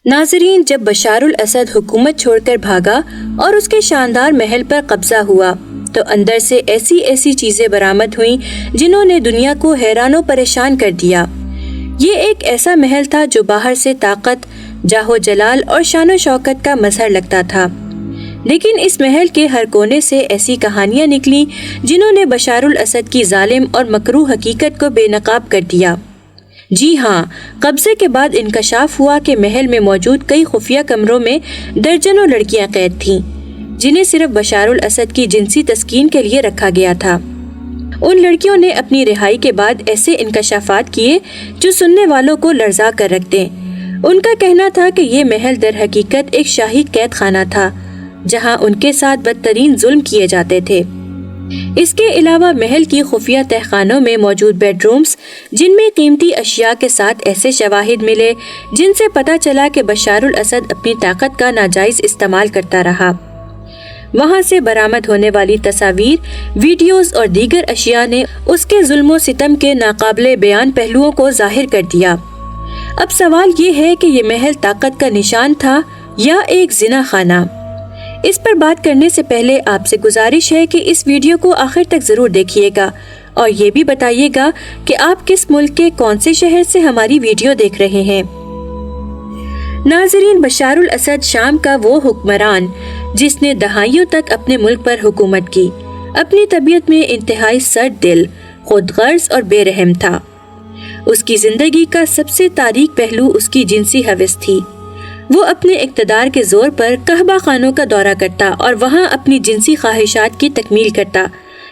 ناظرین، جب بشار الاسد حکومت چھوڑ کر بھاگا اور اس کے شاندار محل پر قبضہ ہوا تو اندر سے ایسی چیزیں برآمد ہوئیں جنہوں نے دنیا کو حیران و پریشان کر دیا۔ یہ ایک ایسا محل تھا جو باہر سے طاقت، جاہ و جلال اور شان و شوکت کا مظہر لگتا تھا، لیکن اس محل کے ہر کونے سے ایسی کہانیاں نکلیں جنہوں نے بشار الاسد کی ظالم اور مکروہ حقیقت کو بے نقاب کر دیا۔ جی ہاں، قبضے کے بعد انکشاف ہوا کہ محل میں موجود کئی خفیہ کمروں میں درجنوں لڑکیاں قید تھیں، جنہیں صرف بشار الاسد کی جنسی تسکین کے لیے رکھا گیا تھا۔ ان لڑکیوں نے اپنی رہائی کے بعد ایسے انکشافات کیے جو سننے والوں کو لرزا کر رکھ دیں۔ ان کا کہنا تھا کہ یہ محل در حقیقت ایک شاہی قید خانہ تھا، جہاں ان کے ساتھ بدترین ظلم کیے جاتے تھے۔ اس کے علاوہ محل کی خفیہ تہخانوں میں موجود بیڈ رومز، جن میں قیمتی اشیاء کے ساتھ ایسے شواہد ملے جن سے پتہ چلا کہ بشار الاسد اپنی طاقت کا ناجائز استعمال کرتا رہا۔ وہاں سے برآمد ہونے والی تصاویر، ویڈیوز اور دیگر اشیاء نے اس کے ظلم و ستم کے ناقابل بیان پہلوؤں کو ظاہر کر دیا۔ اب سوال یہ ہے کہ یہ محل طاقت کا نشان تھا یا ایک زنا خانہ؟ اس پر بات کرنے سے پہلے آپ سے گزارش ہے کہ اس ویڈیو کو آخر تک ضرور دیکھیے گا اور یہ بھی بتائیے گا کہ آپ کس ملک کے کون سے شہر سے ہماری ویڈیو دیکھ رہے ہیں۔ ناظرین، بشار الاسد شام کا وہ حکمران جس نے دہائیوں تک اپنے ملک پر حکومت کی، اپنی طبیعت میں انتہائی سرد دل، خود غرض اور بے رحم تھا۔ اس کی زندگی کا سب سے تاریک پہلو اس کی جنسی ہوس تھی۔ وہ اپنے اقتدار کے زور پر قحبہ خانوں کا دورہ کرتا اور وہاں اپنی جنسی خواہشات کی تکمیل کرتا۔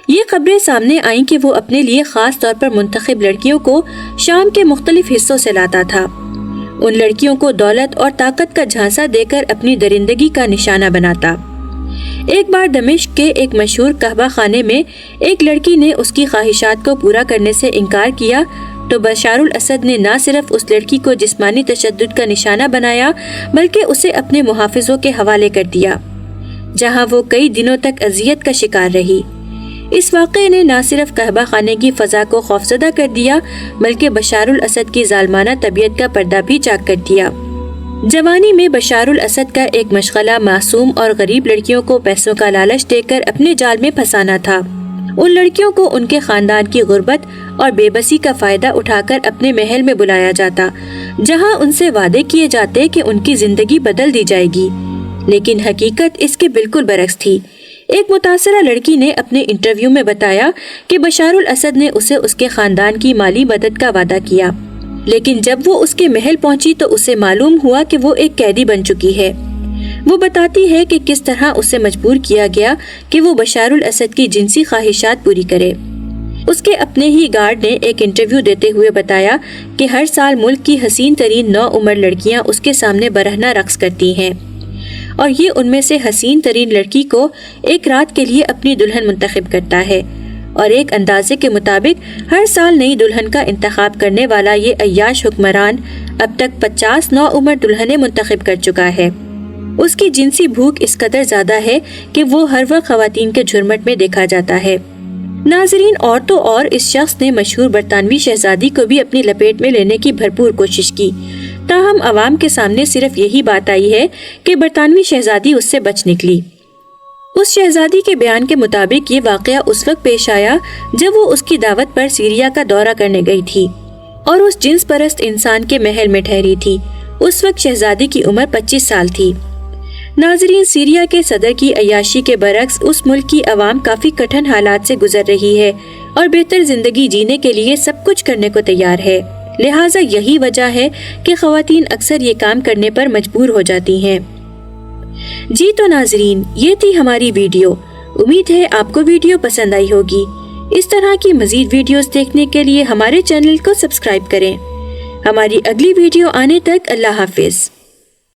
یہ خبریں سامنے آئیں کہ وہ اپنے لیے خاص طور پر منتخب لڑکیوں کو شام کے مختلف حصوں سے لاتا تھا۔ ان لڑکیوں کو دولت اور طاقت کا جھانسا دے کر اپنی درندگی کا نشانہ بناتا۔ ایک بار دمشق کے ایک مشہور قحبہ خانے میں ایک لڑکی نے اس کی خواہشات کو پورا کرنے سے انکار کیا تو بشار الاسد نے نہ صرف اس لڑکی کو جسمانی تشدد کا نشانہ بنایا بلکہ اسے اپنے محافظوں کے حوالے کر دیا، جہاں وہ کئی دنوں تک اذیت کا شکار رہی۔ اس واقعے نے نہ صرف قحبہ خانے کی فضا کو خوفزدہ کر دیا بلکہ بشار الاسد کی ظالمانہ طبیعت کا پردہ بھی چاک کر دیا۔ جوانی میں بشار الاسد کا ایک مشغلہ معصوم اور غریب لڑکیوں کو پیسوں کا لالچ دے کر اپنے جال میں پھنسانا تھا۔ ان لڑکیوں کو ان کے خاندان کی غربت اور بے بسی کا فائدہ اٹھا کر اپنے محل میں بلایا جاتا، جہاں ان سے وعدے کیے جاتے کہ ان کی زندگی بدل دی جائے گی، لیکن حقیقت اس کے بالکل برعکس تھی۔ ایک متاثرہ لڑکی نے اپنے انٹرویو میں بتایا کہ بشار الاسد نے اسے اس کے خاندان کی مالی مدد کا وعدہ کیا، لیکن جب وہ اس کے محل پہنچی تو اسے معلوم ہوا کہ وہ ایک قیدی بن چکی ہے۔ وہ بتاتی ہے کہ کس طرح اسے مجبور کیا گیا کہ وہ بشار الاسد کی جنسی خواہشات پوری کرے۔ اس کے اپنے ہی گارڈ نے ایک انٹرویو دیتے ہوئے بتایا کہ ہر سال ملک کی حسین ترین نوعمر لڑکیاں اس کے سامنے برہنہ رقص کرتی ہیں اور یہ ان میں سے حسین ترین لڑکی کو ایک رات کے لیے اپنی دلہن منتخب کرتا ہے، اور ایک اندازے کے مطابق ہر سال نئی دلہن کا انتخاب کرنے والا یہ عیاش حکمران اب تک 50 نوعمر دلہنیں منتخب کر چکا ہے۔ اس کی جنسی بھوک اس قدر زیادہ ہے کہ وہ ہر وقت خواتین کے جھرمٹ میں دیکھا جاتا ہے۔ ناظرین، اور تو اور اس شخص نے مشہور برطانوی شہزادی کو بھی اپنی لپیٹ میں لینے کی بھرپور کوشش کی، تاہم عوام کے سامنے صرف یہی بات آئی ہے کہ برطانوی شہزادی اس سے بچ نکلی۔ اس شہزادی کے بیان کے مطابق یہ واقعہ اس وقت پیش آیا جب وہ اس کی دعوت پر سیریا کا دورہ کرنے گئی تھی اور اس جنس پرست انسان کے محل میں ٹھہری تھی۔ اس وقت شہزادی کی عمر 25 سال تھی۔ ناظرین، سیریا کے صدر کی عیاشی کے برعکس اس ملک کی عوام کافی کٹھن حالات سے گزر رہی ہے اور بہتر زندگی جینے کے لیے سب کچھ کرنے کو تیار ہے، لہٰذا یہی وجہ ہے کہ خواتین اکثر یہ کام کرنے پر مجبور ہو جاتی ہیں۔ جی تو ناظرین، یہ تھی ہماری ویڈیو۔ امید ہے آپ کو ویڈیو پسند آئی ہوگی۔ اس طرح کی مزید ویڈیوز دیکھنے کے لیے ہمارے چینل کو سبسکرائب کریں۔ ہماری اگلی ویڈیو آنے تک اللہ حافظ۔